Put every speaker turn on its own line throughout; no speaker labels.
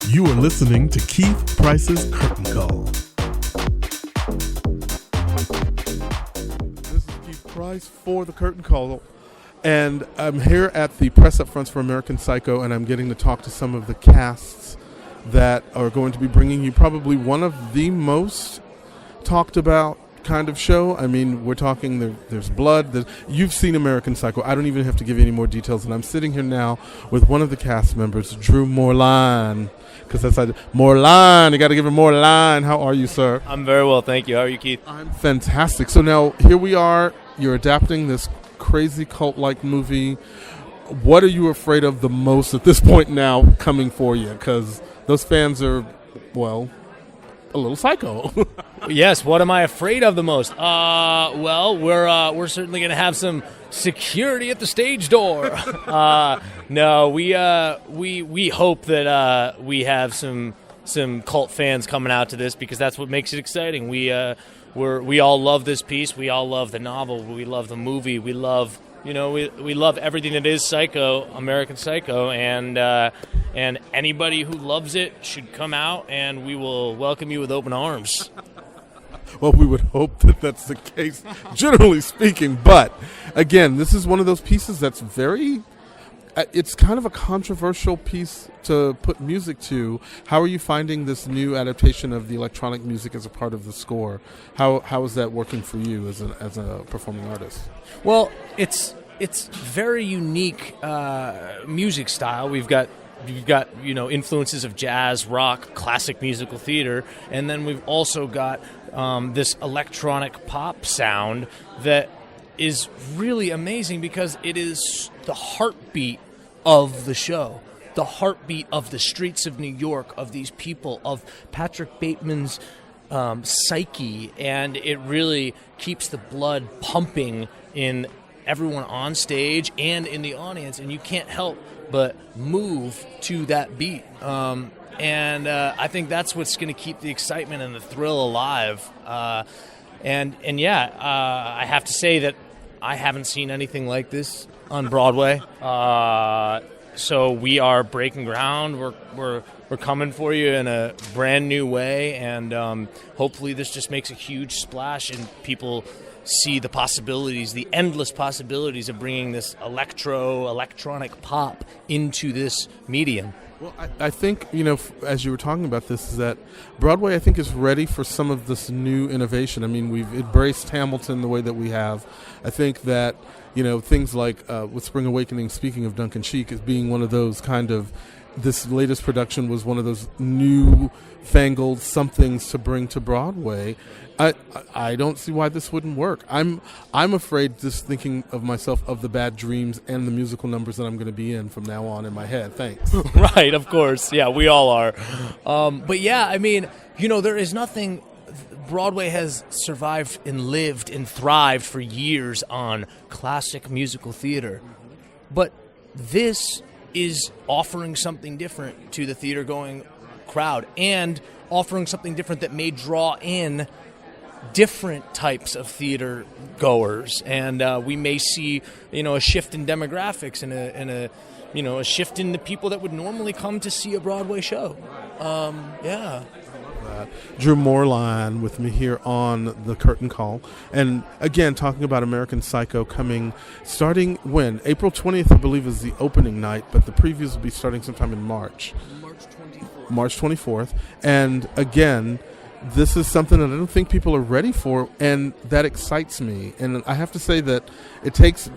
You are listening to Keith Price's Curtain Call. This is Keith Price for the Curtain Call, and I'm here at the press up fronts for American Psycho, and I'm getting to talk to some of the casts that are going to be bringing you probably one of the most talked about kind of show. I mean, we're talking there's blood. You've seen American Psycho. I don't even have to give you any more details. And I'm sitting here now with one of the cast members, Drew Morelein. Because that's Moerlein. You got to give him Moerlein. How are you, sir?
I'm very well, thank you. How are you, Keith?
I'm fantastic. So now here we are. You're adapting this crazy cult-like movie. What are you afraid of the most at this point now coming for you? Because those fans are, well, a little psycho.
Yes, what am I afraid of the most? Well, we're certainly going to have some security at the stage door. No, we hope that we have some cult fans coming out to this, because that's what makes it exciting. We all love this piece. We all love the novel. We love the movie. We love we love everything that is Psycho, American Psycho, and anybody who loves it should come out, and we will welcome you with open arms.
Well, we would hope that that's the case, generally speaking. But, again, this is one of those pieces that's very... it's kind of a controversial piece to put music to. How are you finding this new adaptation of the electronic music as a part of the score? How is that working for you as a performing artist?
Well, it's very unique music style. You've got influences of jazz, rock, classic musical theater, and then we've also got this electronic pop sound that is really amazing, because it is the heartbeat of the show, the heartbeat of the streets of New York, of these people, of Patrick Bateman's psyche, and it really keeps the blood pumping in everyone on stage and in the audience, and you can't help but move to that beat. And I think that's what's going to keep the excitement and the thrill alive. I have to say that I haven't seen anything like this on Broadway. So we are breaking ground. We're coming for you in a brand new way, and hopefully this just makes a huge splash, and people see the possibilities, the endless possibilities of bringing this electronic pop into this medium.
Well, I think, as you were talking about this, is that Broadway, I think, is ready for some of this new innovation. I mean, we've embraced Hamilton the way that we have. I think that, things like with Spring Awakening, speaking of Duncan Sheik, as being one of those kind of, this latest production was one of those new fangled somethings to bring to Broadway. I don't see why this wouldn't work. I'm afraid, just thinking of myself, of the bad dreams and the musical numbers that I'm going to be in from now on in my head. Thanks.
Right, of course. Yeah, we all are. But yeah, I mean, there is nothing. Broadway has survived and lived and thrived for years on classic musical theater. But this is offering something different to the theater-going crowd, and offering something different that may draw in different types of theater goers, and we may see a shift in demographics and a shift in the people that would normally come to see a Broadway show. Yeah.
Drew Morelein with me here on the Curtain Call, and again talking about American Psycho starting when? April 20th, I believe, is the opening night, but the previews will be starting sometime in March 24th. And again, this is something that I don't think people are ready for, and that excites me. And I have to say that it takes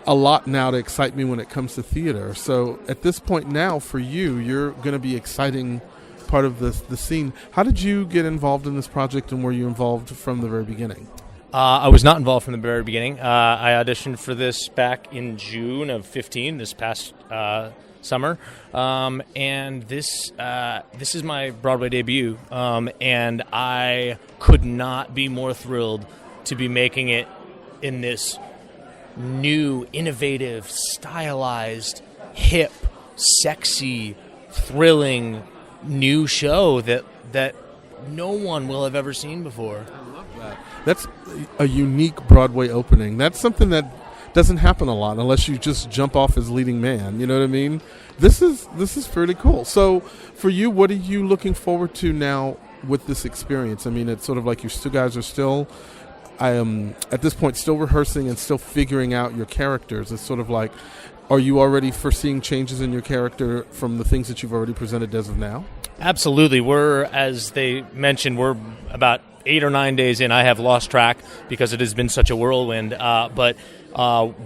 a lot now to excite me when it comes to theater. So at this point now, for you, you're going to be exciting part of the scene. How did you get involved in this project, and were you involved from the very beginning?
I was not involved from the very beginning. I auditioned for this back in June of 2015, this past summer, and this is my Broadway debut, and I could not be more thrilled to be making it in this new, innovative, stylized, hip, sexy, thrilling new show that no one will have ever seen before.
I love that. That's a unique Broadway opening. That's something that doesn't happen a lot unless you just jump off as leading man. You know what I mean? This is pretty cool. So for you, what are you looking forward to now with this experience? I mean, it's sort of like you guys are still, I am at this point still rehearsing and still figuring out your characters. It's sort of like, are you already foreseeing changes in your character from the things that you've already presented as of now?
Absolutely. We're, as they mentioned, we're about 8 or 9 days in. I have lost track because it has been such a whirlwind. But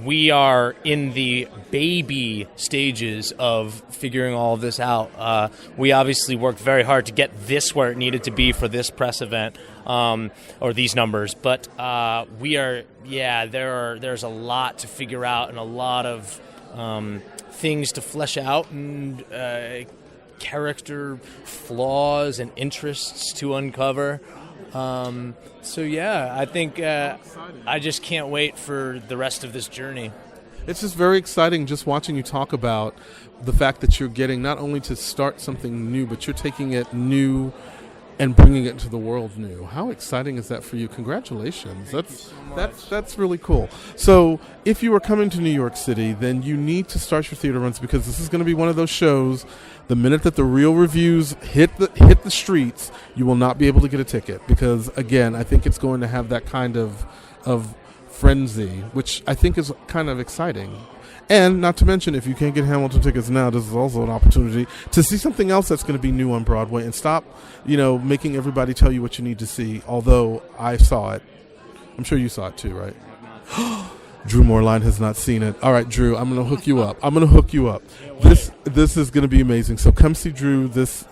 we are in the baby stages of figuring all of this out. We obviously worked very hard to get this where it needed to be for this press event, or these numbers. But there's a lot to figure out and a lot of things to flesh out and character flaws and interests to uncover. I think I just can't wait for the rest of this journey.
It's just very exciting just watching you talk about the fact that you're getting not only to start something new, but you're taking it new and bringing it into the world new. How exciting is that for you? Congratulations. That's really cool. So if you are coming to New York City, then you need to start your theater runs, because this is going to be one of those shows, the minute that the real reviews hit the streets, you will not be able to get a ticket, because again, I think it's going to have that kind of frenzy, which I think is kind of exciting. And not to mention, if you can't get Hamilton tickets now, this is also an opportunity to see something else that's going to be new on Broadway, and stop, making everybody tell you what you need to see. Although I saw it. I'm sure you saw it too, right? Drew Morelein has not seen it. All right, Drew, I'm going to hook you up. This is going to be amazing. So come see Drew this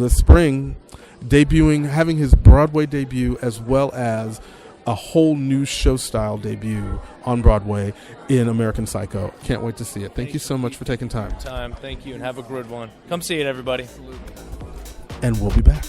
spring, having his Broadway debut, as well as a whole new show style debut on Broadway in American Psycho. Can't wait to see it. Thank you so much for taking time.
Thank you, and have a good one. Come see it, everybody.
And we'll be back.